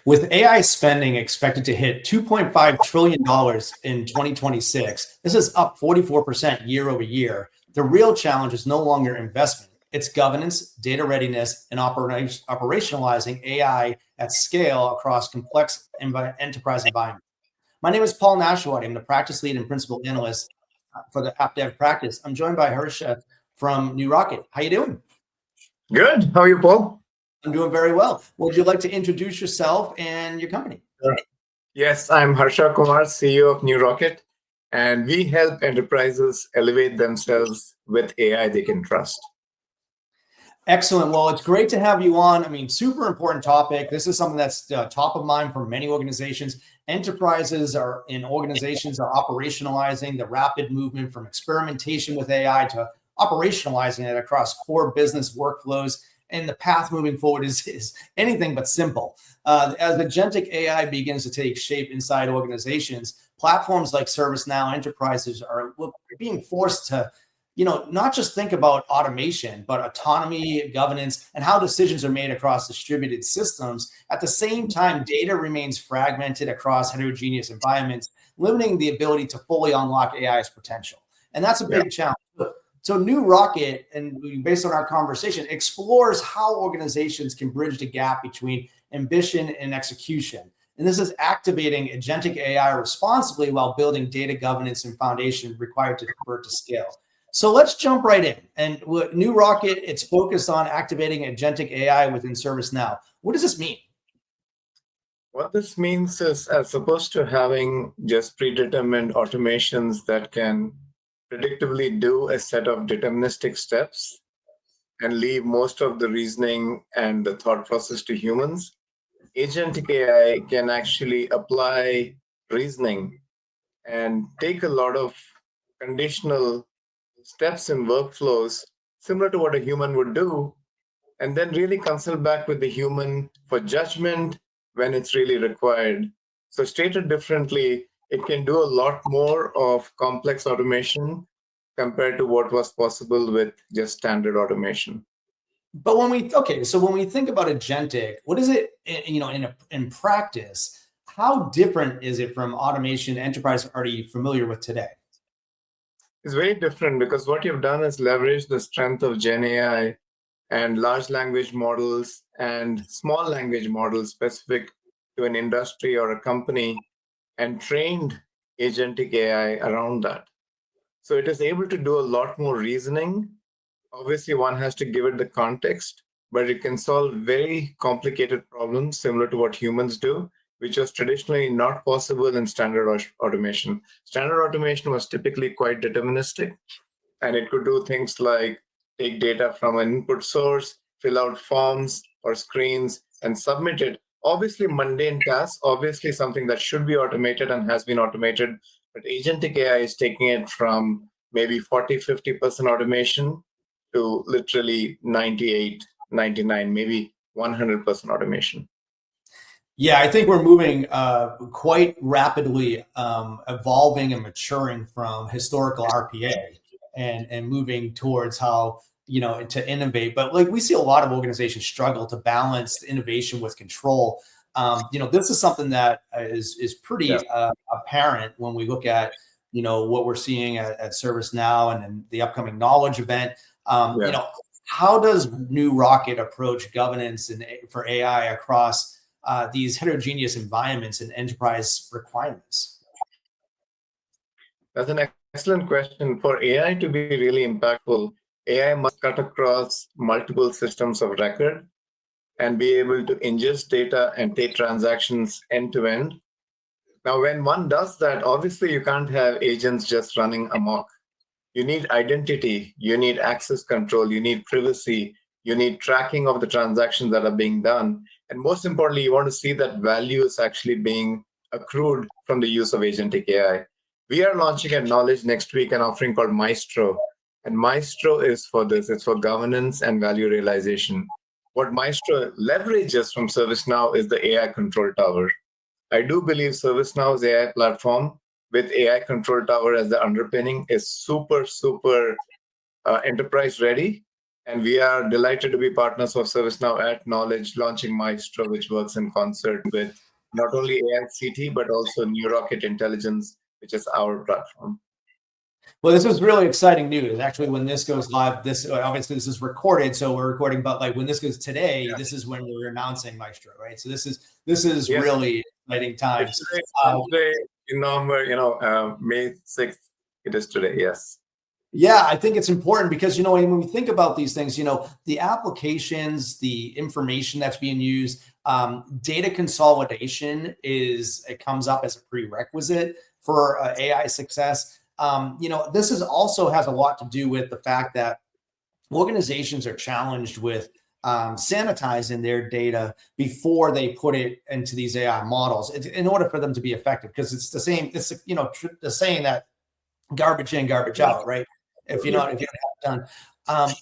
With AI spending expected to hit $2.5 trillion in 2026, this is up 44% year over year. The real challenge is no longer investment. It's governance, data readiness, and operationalizing AI at scale across complex enterprise environments. My name is Paul Nashawaty. I'm the practice lead and principal analyst for the AppDev practice. I'm joined by Harsha from NewRocket. How you doing? Good. How are you, Paul? I'm doing very well. Would you like to introduce yourself and your company? Sure. Yes, I'm Harsha Kumar, CEO of NewRocket, and we help enterprises elevate themselves with AI they can trust. Excellent. Well, it's great to have you on. I mean, super important topic. This is something that's top of mind for many organizations. Enterprises and organizations are operationalizing the rapid movement from experimentation with AI to operationalizing it across core business workflows. And the path moving forward is anything but simple. As agentic AI begins to take shape inside organizations, platforms like ServiceNow enterprises are being forced to, not just think about automation, but autonomy, governance, and how decisions are made across distributed systems. At the same time, data remains fragmented across heterogeneous environments, limiting the ability to fully unlock AI's potential. And that's a big challenge. So NewRocket, and based on our conversation, explores how organizations can bridge the gap between ambition and execution. And this is activating agentic AI responsibly while building data governance and foundation required to convert to scale. So let's jump right in. And with NewRocket, it's focused on activating agentic AI within ServiceNow. What does this mean? What this means is, as opposed to having just predetermined automations that can predictably do a set of deterministic steps and leave most of the reasoning and the thought process to humans, agentic AI can actually apply reasoning and take a lot of conditional steps and workflows similar to what a human would do, and then really consult back with the human for judgment when it's really required. So stated differently, it can do a lot more of complex automation compared to what was possible with just standard automation. But when we think about agentic, what is it, in practice, how different is it from automation enterprise already familiar with today? It's very different because what you've done is leverage the strength of Gen AI and large language models and small language models specific to an industry or a company and trained agentic AI around that. So it is able to do a lot more reasoning. Obviously, one has to give it the context, but it can solve very complicated problems similar to what humans do, which was traditionally not possible in standard automation. Standard automation was typically quite deterministic, and it could do things like take data from an input source, fill out forms or screens, and submit it. Obviously, mundane tasks, obviously something that should be automated and has been automated, but agentic AI is taking it from maybe 40-50% automation to literally 98, 99, maybe 100% automation. Yeah, I think we're moving quite rapidly, evolving and maturing from historical RPA and moving towards how to innovate. But we see a lot of organizations struggle to balance innovation with control. This is something that is pretty apparent when we look at what we're seeing at ServiceNow and the upcoming Knowledge event. How does NewRocket approach governance and for AI across these heterogeneous environments and enterprise requirements? That's an excellent question. For AI to be really impactful, AI must cut across multiple systems of record and be able to ingest data and take transactions end to end. Now, when one does that, obviously you can't have agents just running amok. You need identity, you need access control, you need privacy, you need tracking of the transactions that are being done. And most importantly, you want to see that value is actually being accrued from the use of agentic AI. We are launching at Knowledge next week an offering called Maestro. And Maestro is for this. It's for governance and value realization. What Maestro leverages from ServiceNow is the AI control tower. I do believe ServiceNow's AI platform with AI control tower as the underpinning is super enterprise ready. And we are delighted to be partners of ServiceNow at Knowledge, launching Maestro, which works in concert with not only AICT, but also NewRocket Intelligence, which is our platform. Well, this is really exciting news. Actually, when this goes live, this obviously this is recorded, so we're recording. But like when this goes today, Yeah. This is when we're announcing Maestro, right? So this is Yes. really exciting times. Today in November, May 6th, it is today. Yes. Yeah, I think it's important because, when we think about these things, the applications, the information that's being used, data consolidation it comes up as a prerequisite for AI success. This is also has a lot to do with the fact that organizations are challenged with sanitizing their data before they put it into these AI models in order for them to be effective. Because it's the same, the saying that garbage in, garbage out, right? If you don't have it done.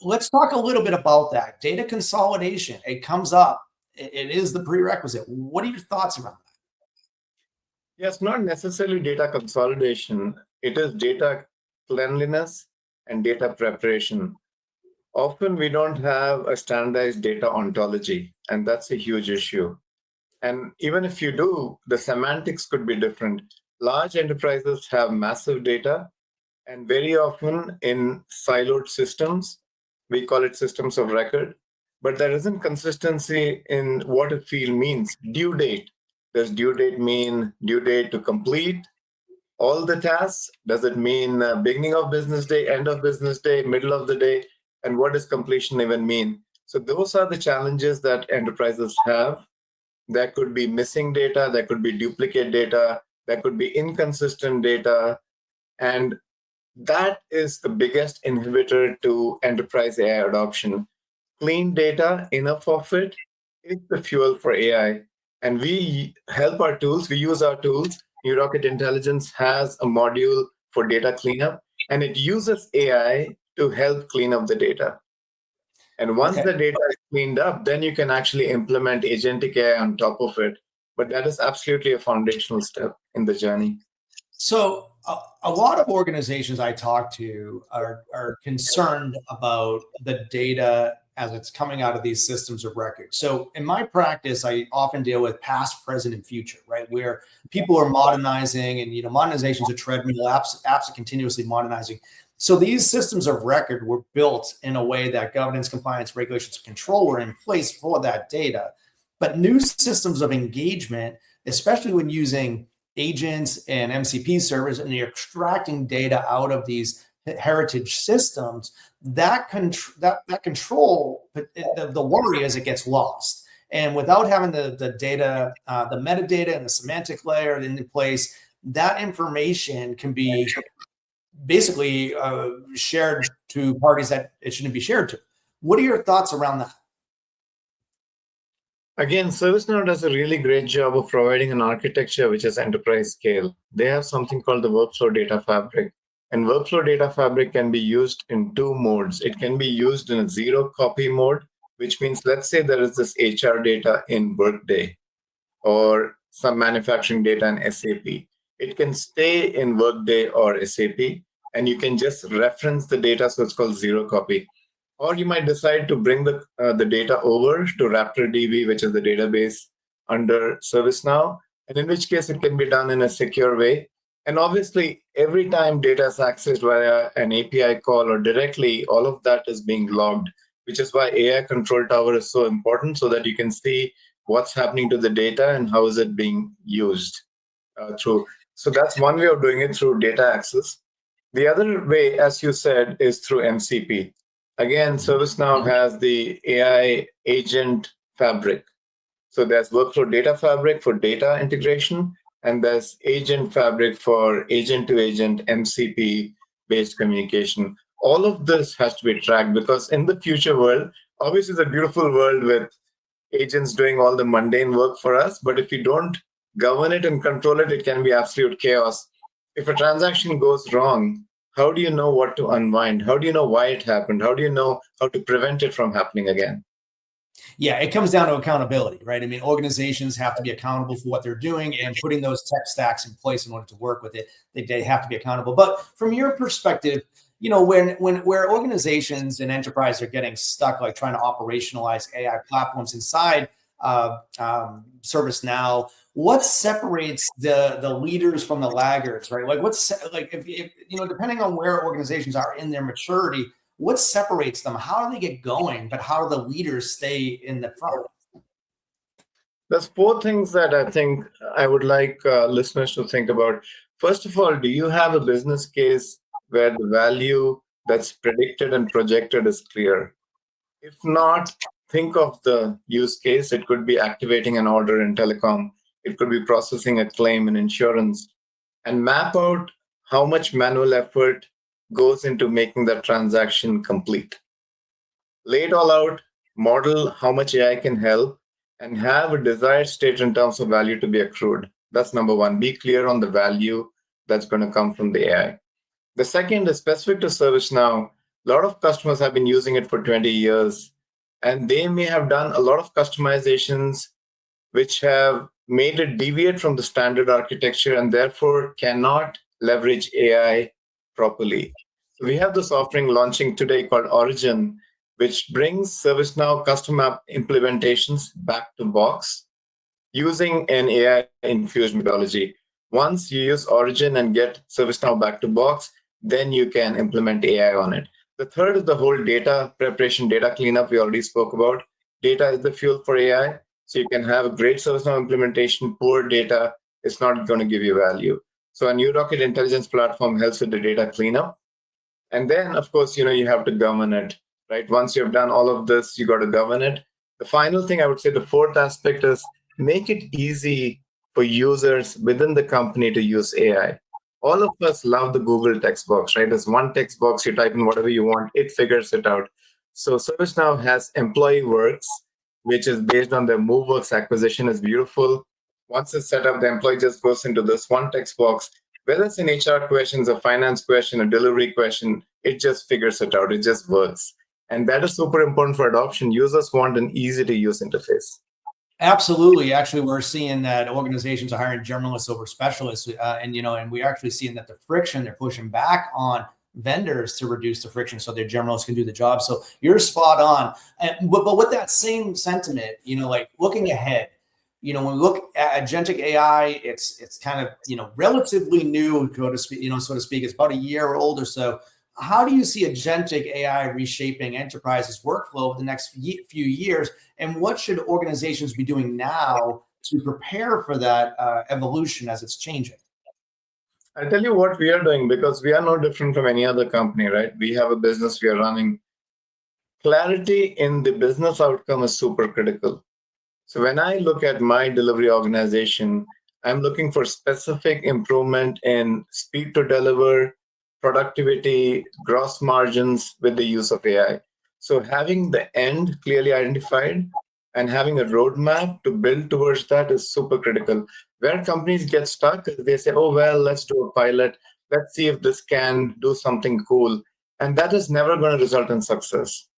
Let's talk a little bit about that. Data consolidation, it comes up. It is the prerequisite. What are your thoughts around that? Yes, not necessarily data consolidation. It is data cleanliness and data preparation. Often we don't have a standardized data ontology, and that's a huge issue. And even if you do, the semantics could be different. Large enterprises have massive data, and very often in siloed systems, we call it systems of record, but there isn't consistency in what a field means. Due date. Does due date mean due date to complete all the tasks? Does it mean beginning of business day, end of business day, middle of the day? And what does completion even mean? So those are the challenges that enterprises have. There could be missing data, there could be duplicate data, there could be inconsistent data. And that is the biggest inhibitor to enterprise AI adoption. Clean data, enough of it, is the fuel for AI. And we help our tools, we use our tools. NewRocket Intelligence has a module for data cleanup, and it uses AI to help clean up the data. And once the data is cleaned up, then you can actually implement Agentic AI on top of it. But that is absolutely a foundational step in the journey. So a lot of organizations I talk to are concerned about the data as it's coming out of these systems of record. So in my practice, I often deal with past, present, and future, right? Where people are modernizing, and modernization is a treadmill. Apps are continuously modernizing. So these systems of record were built in a way that governance, compliance, regulations, and control were in place for that data. But new systems of engagement, especially when using agents and MCP servers, and you're extracting data out of these heritage systems, that control, the worry is it gets lost. And without having the data, the metadata and the semantic layer in place, that information can be basically shared to parties that it shouldn't be shared to. What are your thoughts around that? Again, ServiceNow does a really great job of providing an architecture which is enterprise scale. They have something called the Workflow Data Fabric. And Workflow Data Fabric can be used in two modes. It can be used in a zero copy mode, which means, let's say there is this HR data in Workday or some manufacturing data in SAP. It can stay in Workday or SAP, and you can just reference the data, so it's called zero copy. Or you might decide to bring the data over to RaptorDB, which is the database under ServiceNow, and in which case it can be done in a secure way. And obviously, every time data is accessed via an API call or directly, all of that is being logged, which is why AI Control Tower is so important, so that you can see what's happening to the data and how is it being used through. So that's one way of doing it, through data access. The other way, as you said, is through MCP. Again, ServiceNow has the AI agent fabric. So there's Workflow Data Fabric for data integration, and there's Agent Fabric for agent-to-agent MCP-based communication. All of this has to be tracked, because in the future world, obviously it's a beautiful world with agents doing all the mundane work for us, but if you don't govern it and control it, it can be absolute chaos. If a transaction goes wrong, how do you know what to unwind? How do you know why it happened? How do you know how to prevent it from happening again? Yeah, it comes down to accountability, right? I mean, organizations have to be accountable for what they're doing, and putting those tech stacks in place in order to work with it, they have to be accountable. But from your perspective, where organizations and enterprise are getting stuck, like trying to operationalize AI platforms inside ServiceNow, what separates the leaders from the laggards, right? Like if depending on where organizations are in their maturity, what separates them? How do they get going? But how do the leaders stay in the front? There's four things that I think I would like listeners to think about. First of all, do you have a business case where the value that's predicted and projected is clear? If not, think of the use case. It could be activating an order in telecom. It could be processing a claim in insurance. And map out how much manual effort goes into making that transaction complete. Lay it all out, model how much AI can help, and have a desired state in terms of value to be accrued. That's number one. Be clear on the value that's going to come from the AI. The second is specific to ServiceNow. A lot of customers have been using it for 20 years, and they may have done a lot of customizations which have made it deviate from the standard architecture and therefore cannot leverage AI properly. So we have this offering launching today called Origin, which brings ServiceNow custom app implementations back to box using an AI-infused methodology. Once you use Origin and get ServiceNow back to box, then you can implement AI on it. The third is the whole data preparation, data cleanup we already spoke about. Data is the fuel for AI. So you can have a great ServiceNow implementation, poor data, it's not going to give you value. So a NewRocket intelligence platform helps with the data cleanup. And then, of course, you have to govern it, right? Once you've done all of this, you got to govern it. The final thing I would say, the fourth aspect is make it easy for users within the company to use AI. All of us love the Google text box, right? There's one text box, you type in whatever you want, it figures it out. So ServiceNow has Employee Works, which is based on the MoveWorks acquisition, is beautiful. Once it's set up, the employee just goes into this one text box. Whether it's an HR question, a finance question, a delivery question, it just figures it out. It just works. And that is super important for adoption. Users want an easy-to-use interface. Absolutely. Actually, we're seeing that organizations are hiring generalists over specialists, and we're actually seeing that the friction, they're pushing back on vendors to reduce the friction so their generalists can do the job. So you're spot on. But with that same sentiment, like looking ahead, when we look at agentic AI, it's kind of, relatively new, so to speak. It's about a year old or so. How do you see agentic AI reshaping enterprises' workflow over the next few years? And what should organizations be doing now to prepare for that evolution as it's changing? I'll tell you what we are doing, because we are no different from any other company, right? We have a business we are running. Clarity in the business outcome is super critical. So when I look at my delivery organization, I'm looking for specific improvement in speed to deliver, productivity, gross margins with the use of AI. So having the end clearly identified and having a roadmap to build towards that is super critical. Where companies get stuck is they say, oh, well, let's do a pilot. Let's see if this can do something cool. And that is never going to result in success.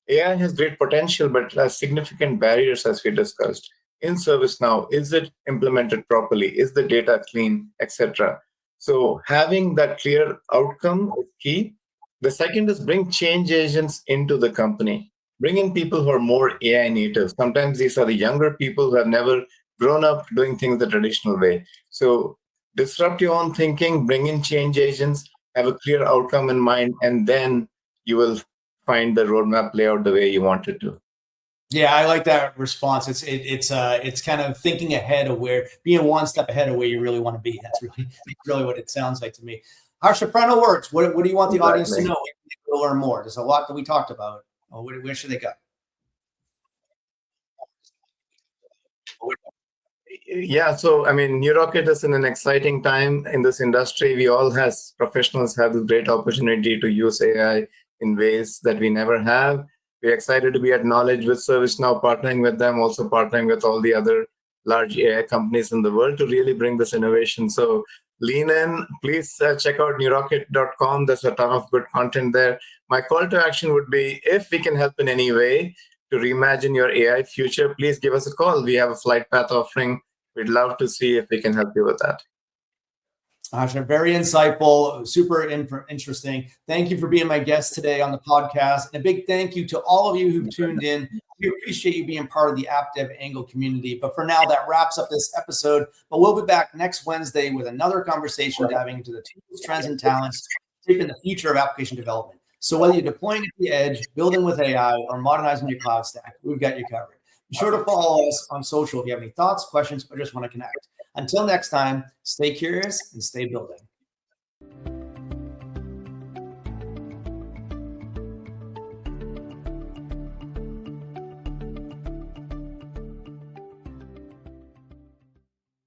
AI has great potential, but has significant barriers, as we discussed. In ServiceNow, is it implemented properly? Is the data clean, etc.? So having that clear outcome is key. The second is bring change agents into the company. Bring in people who are more AI native. Sometimes these are the younger people who have never grown up doing things the traditional way. So disrupt your own thinking, bring in change agents, have a clear outcome in mind, and then you will find the roadmap layout the way you want it to. Yeah, I like that response. It's kind of thinking ahead of being one step ahead of where you really want to be. That's really what it sounds like to me. Harsha, final words. What do you want the audience to know to learn more? There's a lot that we talked about. Where should they go? Yeah, so NewRocket is in an exciting time in this industry. We all as professionals have this great opportunity to use AI in ways that we never have. We're excited to be at Knowledge with ServiceNow, partnering with them, also partnering with all the other large AI companies in the world to really bring this innovation. So lean in. Please check out newrocket.com. There's a ton of good content there. My call to action would be, if we can help in any way to reimagine your AI future, please give us a call. We have a flight path offering. We'd love to see if we can help you with that. Harsha, very insightful, super interesting. Thank you for being my guest today on the podcast. And a big thank you to all of you who've tuned in. We appreciate you being part of the AppDevANGLE community. But for now, that wraps up this episode. But we'll be back next Wednesday with another conversation diving into the tools, trends, and talents shaping the future of application development. So whether you're deploying at the edge, building with AI, or modernizing your cloud stack, we've got you covered. Be sure to follow us on social if you have any thoughts, questions, or just want to connect. Until next time, stay curious and stay building.